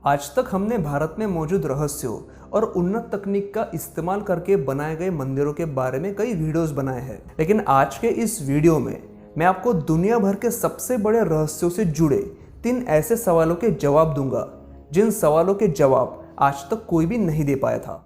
आज तक हमने भारत में मौजूद रहस्यों और उन्नत तकनीक का इस्तेमाल करके बनाए गए मंदिरों के बारे में कई वीडियोस बनाए हैं, लेकिन आज के इस वीडियो में मैं आपको दुनिया भर के सबसे बड़े रहस्यों से जुड़े 3 ऐसे सवालों के जवाब दूंगा जिन सवालों के जवाब आज तक कोई भी नहीं दे पाया था।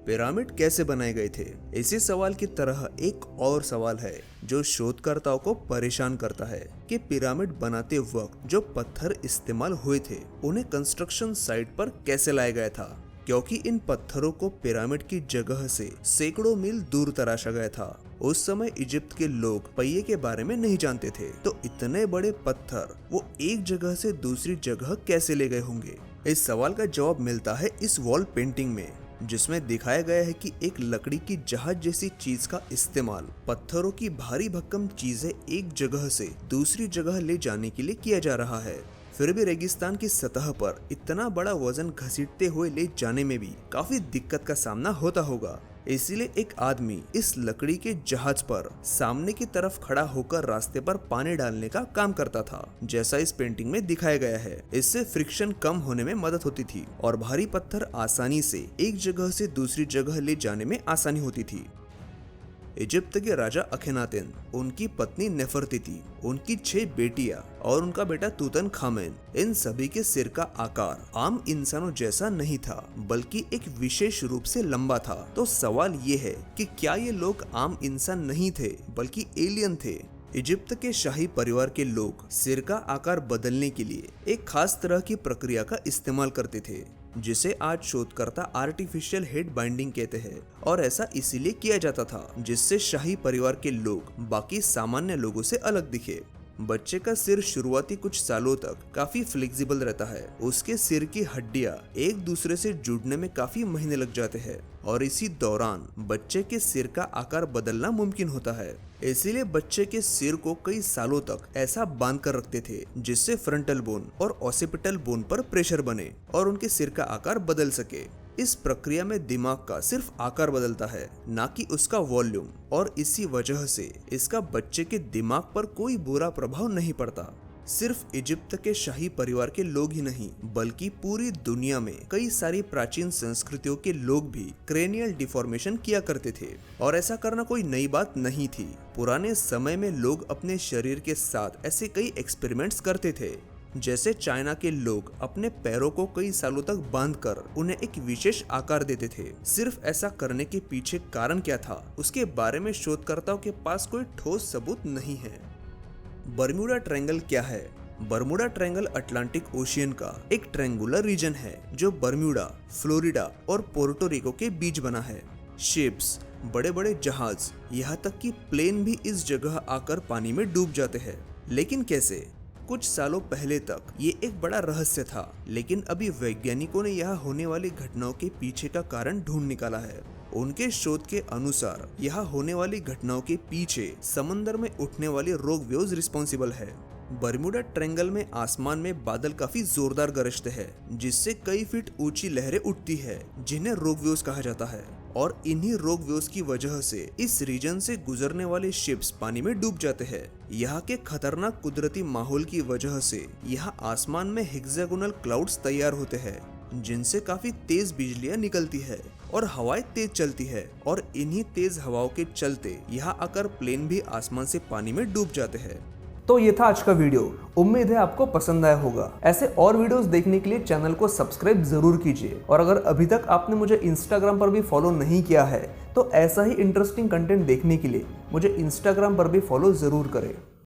पिरामिड कैसे बनाए गए थे? इसी सवाल की तरह एक और सवाल है जो शोधकर्ताओं को परेशान करता है कि पिरामिड बनाते वक्त जो पत्थर इस्तेमाल हुए थे उन्हें कंस्ट्रक्शन साइट पर कैसे लाया गया था, क्योंकि इन पत्थरों को पिरामिड की जगह से सैकड़ों मील दूर तराशा गया था। उस समय इजिप्ट के लोग पहिए के बारे में नहीं जानते थे, तो इतने बड़े पत्थर वो एक जगह से दूसरी जगह कैसे ले गए होंगे? इस सवाल का जवाब मिलता है इस वॉल पेंटिंग में, जिसमें दिखाया गया है कि एक लकड़ी की जहाज जैसी चीज का इस्तेमाल पत्थरों की भारी भरकम चीजें एक जगह से दूसरी जगह ले जाने के लिए किया जा रहा है। फिर भी रेगिस्तान की सतह पर इतना बड़ा वजन घसीटते हुए ले जाने में भी काफी दिक्कत का सामना होता होगा। इसीलिए एक आदमी इस लकड़ी के जहाज पर सामने की तरफ खड़ा होकर रास्ते पर पानी डालने का काम करता था, जैसा इस पेंटिंग में दिखाया गया है। इससे फ्रिक्शन कम होने में मदद होती थी और भारी पत्थर आसानी से एक जगह से दूसरी जगह ले जाने में आसानी होती थी। इजिप्ट के राजा अखेनातेन, उनकी पत्नी नेफरतिती, उनकी 6 बेटियां और उनका बेटा तूतनखामेन, इन सभी के सिर का आकार आम इंसानों जैसा नहीं था, बल्कि एक विशेष रूप से लंबा था। तो सवाल ये है कि क्या ये लोग आम इंसान नहीं थे बल्कि एलियन थे? इजिप्ट के शाही परिवार के लोग सिर का आकार बदलने के लिए एक खास तरह की प्रक्रिया का इस्तेमाल करते थे, जिसे आज शोधकर्ता आर्टिफिशियल हेड बाइंडिंग कहते हैं। और ऐसा इसीलिए किया जाता था जिससे शाही परिवार के लोग बाकी सामान्य लोगों से अलग दिखे। बच्चे का सिर शुरुआती कुछ सालों तक काफी फ्लेक्सिबल रहता है। उसके सिर की हड्डियां एक दूसरे से जुड़ने में काफी महीने लग जाते हैं और इसी दौरान बच्चे के सिर का आकार बदलना मुमकिन होता है। इसीलिए बच्चे के सिर को कई सालों तक ऐसा बांध कर रखते थे जिससे फ्रंटल बोन और ऑसिपिटल बोन पर प्रेशर बने और उनके सिर का आकार बदल सके। इस प्रक्रिया में दिमाग का सिर्फ आकार बदलता है, ना कि उसका वॉल्यूम, और इसी वजह से इसका बच्चे के दिमाग पर कोई बुरा प्रभाव नहीं पड़ता। सिर्फ इजिप्ट के शाही परिवार के लोग ही नहीं, बल्कि पूरी दुनिया में कई सारी प्राचीन संस्कृतियों के लोग भी क्रेनियल डिफॉर्मेशन किया करते थे, और ऐसा करना कोई नई बात नहीं थी। पुराने समय में लोग अपने शरीर के साथ ऐसे कई एक्सपेरिमेंट्स करते थे। जैसे चाइना के लोग अपने पैरों को कई सालों तक बांधकर उन्हें एक विशेष आकार देते थे। सिर्फ ऐसा करने के पीछे कारण क्या था, उसके बारे में शोधकर्ताओं के पास कोई ठोस सबूत नहीं है। बर्मुडा ट्रायंगल क्या है? बर्मुडा ट्रायंगल अटलांटिक ओशियन का एक ट्रायंगुलर रीजन है जो बर्मुडा, फ्लोरिडा और पोर्टो रिको के बीच बना है। शिप्स, बड़े बड़े जहाज, यहाँ तक कि प्लेन भी इस जगह आकर पानी में डूब जाते हैं। लेकिन कैसे? कुछ सालों पहले तक ये एक बड़ा रहस्य था, लेकिन अभी वैज्ञानिकों ने यहाँ होने वाली घटनाओं के पीछे का कारण ढूंढ निकाला है। उनके शोध के अनुसार यहाँ होने वाली घटनाओं के पीछे समंदर में उठने वाली रोग वेव्स रिस्पॉन्सिबल है। बर्मुडा ट्रायंगल में आसमान में बादल काफी जोरदार गरजते हैं, जिससे कई फीट ऊंची लहरें उठती है, जिन्हें रोग वेव्स कहा जाता है। और इन्हीं रोग वेव्स की वजह से इस रीजन से गुजरने वाले शिप्स पानी में डूब जाते हैं। यहाँ के खतरनाक कुदरती माहौल की वजह से यहाँ आसमान में हेक्सागोनल क्लाउड्स तैयार होते हैं, जिनसे काफी तेज बिजलियां निकलती है और हवाएं तेज चलती है, और इन्हीं तेज हवाओं के चलते यहाँ आकर प्लेन भी आसमान से पानी में डूब जाते हैं। तो ये था आज का वीडियो। उम्मीद है आपको पसंद आया होगा। ऐसे और वीडियोस देखने के लिए चैनल को सब्सक्राइब जरूर कीजिए, और अगर अभी तक आपने मुझे इंस्टाग्राम पर भी फॉलो नहीं किया है तो ऐसा ही इंटरेस्टिंग कंटेंट देखने के लिए मुझे इंस्टाग्राम पर भी फॉलो जरूर करें।